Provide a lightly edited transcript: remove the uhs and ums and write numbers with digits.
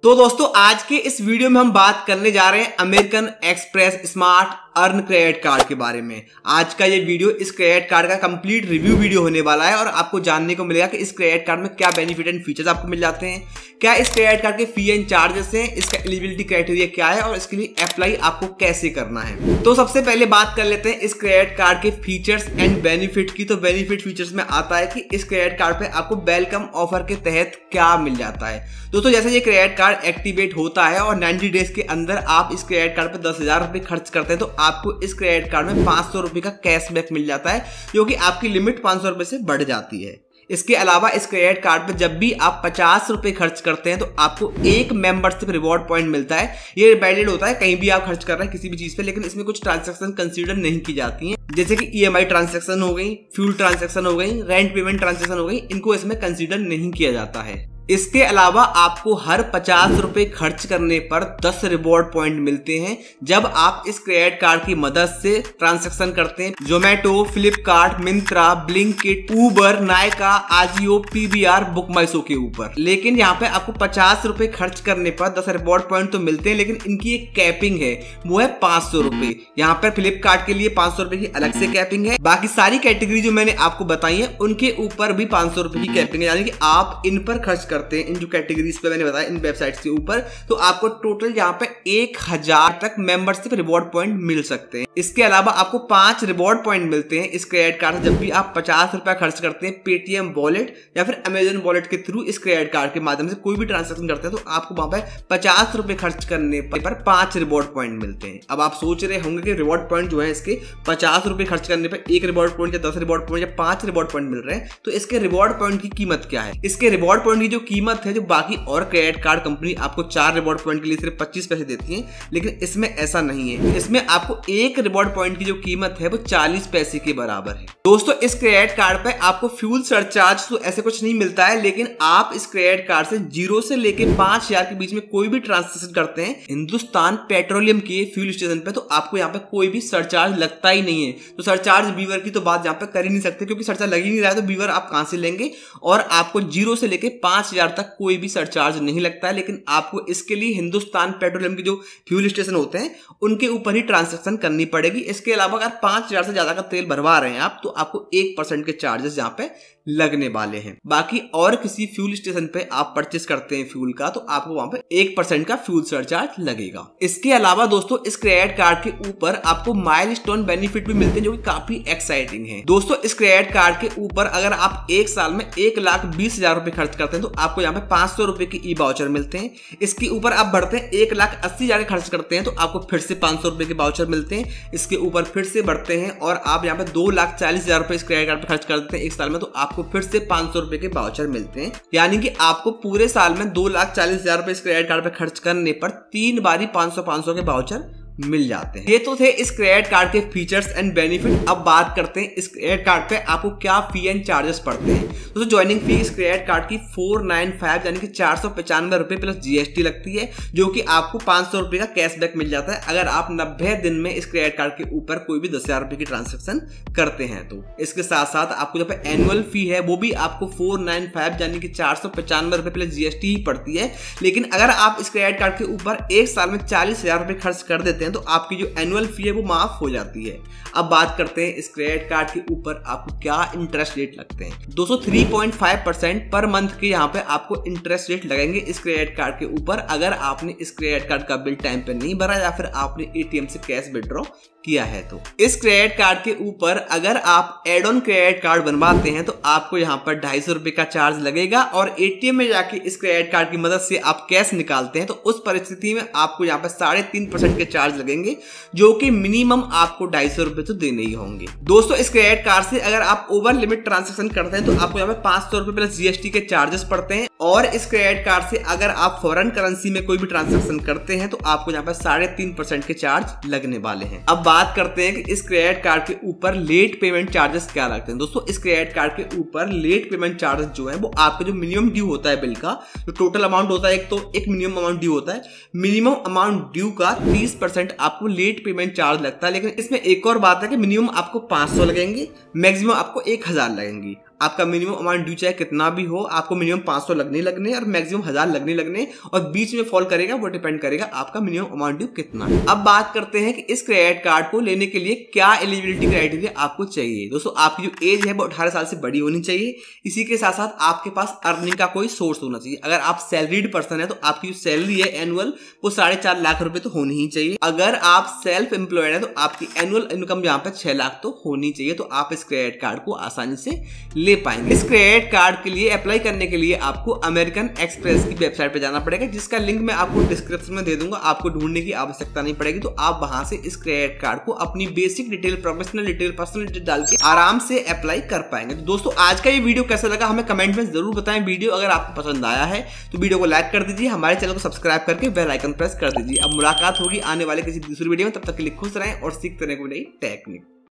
तो दोस्तों आज के इस वीडियो में हम बात करने जा रहे हैं American express smart earn credit card के बारे में। आज का ये वीडियो इस क्रेडिट कार्ड का कंप्लीट रिव्यू वीडियो होने वाला है और आपको जानने को मिलेगा कि इस क्रेडिट कार्ड में क्या बेनिफिट एंड फीचर्स आपको मिल जाते हैं, क्या इस क्रेडिट कार्ड के फी एंड चार्जेस हैं, इसका एलिजिबिलिटी क्राइटेरिया क्या है और इसके लिए अप्लाई आपको कैसे करना है। तो सबसे पहले बात कर लेते हैं इस क्रेडिट कार्ड के फीचर्स एंड बेनिफिट की। तो बेनिफिट फीचर्स में आता है कि इस क्रेडिट कार्ड पे आपको वेलकम ऑफर के तहत क्या मिल जाता है। दोस्तों जैसे ये क्रेडिट कार्ड एक्टिवेट होता है और 90 डेज के अंदर आप इस क्रेडिट कार्ड पे 10,000 रुपए खर्च करते हैं तो आपको इस क्रेडिट कार्ड में 500 रुपए का कैशबैक मिल जाता है, जो कि आपकी लिमिट 500 रुपए से बढ़ जाती है। इसके अलावा इस क्रेडिट कार्ड पे जब भी आप 50 रुपए खर्च करते हैं तो आपको एक मेंबरशिप रिवॉर्ड पॉइंट मिलता है। ये वैलिड होता है कहीं भी आप खर्च कर रहे हैं किसी भी चीज पे, लेकिन इसमें कुछ ट्रांजैक्शन कंसीडर नहीं की जाती हैं, जैसे कि EMI ट्रांजैक्शन हो गई, फ्यूल ट्रांजैक्शन हो गई, रेंट पेमेंट ट्रांजैक्शन हो गई, इनको इसमें कंसीडर नहीं किया जाता है। इसके अलावा आपको हर 50 रुपए खर्च करने पर 10 रिवॉर्ड पॉइंट मिलते हैं जब आप इस क्रेडिट कार्ड की मदद से ट्रांजैक्शन करते हैं जोमेटो, फ्लिपकार्ट, मिंत्रा, ब्लिंकिट, उबर, नायका, आजियो, PVR, बुक माई शो के ऊपर। लेकिन यहाँ पे आपको 50 रुपए खर्च करने पर 10 रिवॉर्ड पॉइंट तो मिलते हैं, लेकिन इनकी एक कैपिंग है, वो है 500 रुपए। यहाँ पर फ्लिपकार्ट के लिए 500 रुपए की अलग से कैपिंग है। बाकी सारी कैटेगरी जो मैंने आपको बताई है उनके ऊपर भी 500 रुपए की कैपिंग है, यानी कि आप इन पर खर्च करते हैं, इन जो कैटेगरीज पे मैंने बताया इन वेबसाइट्स के ऊपर, तो आपको टोटल यहाँ पे 1000 तक मेंबरशिप रिवॉर्ड पॉइंट मिल सकते हैं। इसके अलावा आपको 5 रिवॉर्ड पॉइंट मिलते हैं इस क्रेडिट कार्ड से जब भी आप 50 रुपया खर्च करते हैं पेटीएम वॉलेट या फिर अमेजन वॉलेट के थ्रू इस क्रेडिट कार्ड के माध्यम से कोई भी ट्रांजेक्शन करते हैं तो आपको वहां पे 50 रुपए खर्च करने पर 5 रिवॉर्ड पॉइंट मिलते हैं। अब आप सोच रहे होंगे कि रिवॉर्ड पॉइंट जो है इसके 50 रुपए खर्च करने पर 1 रिवॉर्ड पॉइंट या 10 रिवॉर्ड पॉइंट या 5 रिवॉर्ड पॉइंट मिल रहे हैं, तो इसके रिवॉर्ड पॉइंट की कीमत क्या है। इसके रिवॉर्ड पॉइंट की जो कीमत है, जो बाकी और क्रेडिट कार्ड कंपनी आपको 4 रिवॉर्ड पॉइंट के लिए सिर्फ 25 पैसे देती है, लेकिन इसमें ऐसा नहीं है। इसमें आपको एक रिवॉर्ड पॉइंट की जो कीमत है वो 40 पैसे के बराबर है। दोस्तों इस क्रेडिट कार्ड पे आपको फ्यूल सरचार्ज तो ऐसे कुछ नहीं मिलता है, लेकिन आप इस क्रेडिट कार्ड से 0 से लेके 5000 के बीच में कोई भी ट्रांजैक्शन करते हैं हिंदुस्तान पेट्रोलियम के फ्यूल स्टेशन पे, तो आपको यहाँ पे कोई भी सरचार्ज लगता ही नहीं है। तो सरचार्ज बीवर की तो बात यहाँ पे कर ही नहीं सकते, क्योंकि सरचार्ज लग ही नहीं रहा है तो बीवर आप कहां से लेंगे। और आपको 0 से लेके 5000 तक कोई भी सरचार्ज नहीं लगता है, लेकिन आपको इसके लिए हिंदुस्तान पेट्रोलियम के जो फ्यूल स्टेशन होते हैं उनके ऊपर ही ट्रांजैक्शन करनी पड़ेगी। इसके अलावा अगर 5000 से ज्यादा का तेल भरवा रहे हैं आप तो आपको 1% के चार्जेस यहाँ पे लगने वाले हैं। बाकी और किसी फ्यूल स्टेशन पे आप परचेस करते हैं फ्यूल का तो आपको वहां पे 1% का फ्यूल सरचार्ज लगेगा। इसके अलावा दोस्तों इस क्रेडिट कार्ड के ऊपर आपको माइलस्टोन बेनिफिट भी मिलते हैं, जो कि काफी एक्साइटिंग है। दोस्तों इस क्रेडिट कार्ड के ऊपर अगर आप एक साल में 1,20,000 रुपए खर्च करते हैं तो आपको यहाँ पे 500 रुपए की ई वाउचर मिलते हैं। इसके ऊपर आप बढ़ते हैं 1,80,000 खर्च करते हैं तो आपको फिर से 500 रुपए के वाउचर मिलते हैं। इसके ऊपर फिर से बढ़ते हैं और आप यहाँ पे 2,40,000 रुपए इस क्रेडिट कार्ड पे खर्च कर देते हैं एक साल में, तो आपको फिर से 500 रुपए के वाउचर मिलते हैं। यानी कि आपको पूरे साल में 2,40,000 रुपए इस क्रेडिट कार्ड पे खर्च करने पर 3 बारी 500 के वाउचर मिल जाते हैं। ये तो थे इस क्रेडिट कार्ड के फीचर्स एंड बेनिफिट। अब बात करते हैं इस क्रेडिट कार्ड पे आपको क्या फी एंड चार्जेस पड़ते हैं। तो ज्वाइनिंग फी इस क्रेडिट कार्ड की 495 यानी कि 495 रुपए प्लस GST लगती है, जो कि आपको 500 रुपए का कैशबैक मिल जाता है अगर आप 90 दिन में इस क्रेडिट कार्ड के ऊपर कोई भी 10,000 रुपए की ट्रांजेक्शन करते हैं तो। इसके साथ साथ आपको जब एनुअल फी है वो भी आपको 495 यानी कि 495 रुपए प्लस GST ही पड़ती है। लेकिन अगर आप इस क्रेडिट कार्ड के ऊपर एक साल में 40,000 रुपए खर्च कर देते हैं तो आपकी जो एनुअल फी है वो माफ हो जाती है। अब बात करते हैं इस क्रेडिट कार्ड के ऊपर आपको क्या इंटरेस्ट रेट लगते हैं। 3.5% पर मंथ के यहाँ पे आपको इंटरेस्ट रेट लगेंगे इस क्रेडिट कार्ड के ऊपर, अगर आपने इस क्रेडिट कार्ड का बिल टाइम पे नहीं भरा या फिर आपने ATM से कैश विड्रॉ किया है तो। इस क्रेडिट कार्ड के ऊपर अगर आप एड ऑन क्रेडिट कार्ड बनवाते हैं तो आपको यहाँ पर 250 रुपए का चार्ज लगेगा, और ATM में जाके इस क्रेडिट कार्ड की मदद से आप कैश निकालते हैं तो उस परिस्थिति में आपको यहाँ पर 3.5% के चार्ज लगेंगे, जो कि मिनिमम आपको 250 रुपए तो देने ही होंगे। दोस्तों इस क्रेडिट कार्ड से अगर आप ओवर लिमिट ट्रांजेक्शन करते हैं तो आपको यहाँ पे 500 रुपए प्लस GST के चार्जेस पड़ते हैं, और इस क्रेडिट कार्ड से अगर आप फॉरेन करेंसी में कोई भी ट्रांजेक्शन करते हैं तो आपको यहाँ पर 3.5% के चार्ज लगने वाले हैं। अब बात करते हैं कि इस क्रेडिट कार्ड के ऊपर लेट पेमेंट चार्जेस क्या लगते हैं। दोस्तों इस क्रेडिट कार्ड के ऊपर लेट पेमेंट चार्जेस जो है वो आपका जो मिनिमम ड्यू होता है बिल का, जो टोटल अमाउंट होता है एक मिनिमम अमाउंट ड्यू होता है, मिनिमम अमाउंट ड्यू का 30% आपको लेट पेमेंट चार्ज लगता है। लेकिन इसमें एक और बात है कि मिनिमम आपको 500 लगेंगे, मैक्सिमम आपको 1,000 लगेंगी। आपका मिनिमम अमाउंट ड्यू चाहे कितना भी हो, आपको मिनिमम 500 लगने और मैक्सिमम 1000 लगने और बीच में फॉल करेगा, वो डिपेंड करेगा आपका मिनिमम अमाउंट ड्यू कितना है। अब बात करते हैं कि इस क्रेडिट कार्ड को लेने के लिए क्या एलिजिबिलिटी क्राइटेरिया आपको चाहिए। दोस्तों, आपकी जो एज है वो 18 साल से बड़ी होनी चाहिए। इसी के साथ साथ आपके पास अर्निंग का कोई सोर्स होना चाहिए। अगर आप सैलरीड पर्सन है तो आपकी जो सैलरी है एनुअल वो 4.5 लाख रुपए तो होनी ही चाहिए। अगर आप सेल्फ एम्प्लॉयड है तो आपकी एनुअल इनकम जहां पर 6 लाख तो होनी चाहिए, तो आप इस क्रेडिट कार्ड को आसानी से ले पाएंगे। इस क्रेडिट कार्ड के लिए अप्लाई करने के लिए आपको अमेरिकन एक्सप्रेस की वेबसाइट पे जाना पड़ेगा, जिसका लिंक मैं आपको डिस्क्रिप्शन में दे दूंगा। आपको ढूंढने की आवश्यकता नहीं पड़ेगी, तो आप वहां से इस क्रेडिट कार्ड को अपनी basic detail, professional detail, personal detail डाल के आराम से अप्लाई कर पाएंगे। तो दोस्तों, आज का ये वीडियो कैसा लगा हमें कमेंट में जरूर बताएं। वीडियो अगर आपको पसंद आया है तो वीडियो को लाइक कर दीजिए, हमारे चैनल को सब्सक्राइब करके बेल आइकन प्रेस कर दीजिए। अब मुलाकात होगी आने वाले किसी दूसरी वीडियो में, तब तक के लिए खुश रहें और सीखते रहें कोई नई टेक्निक।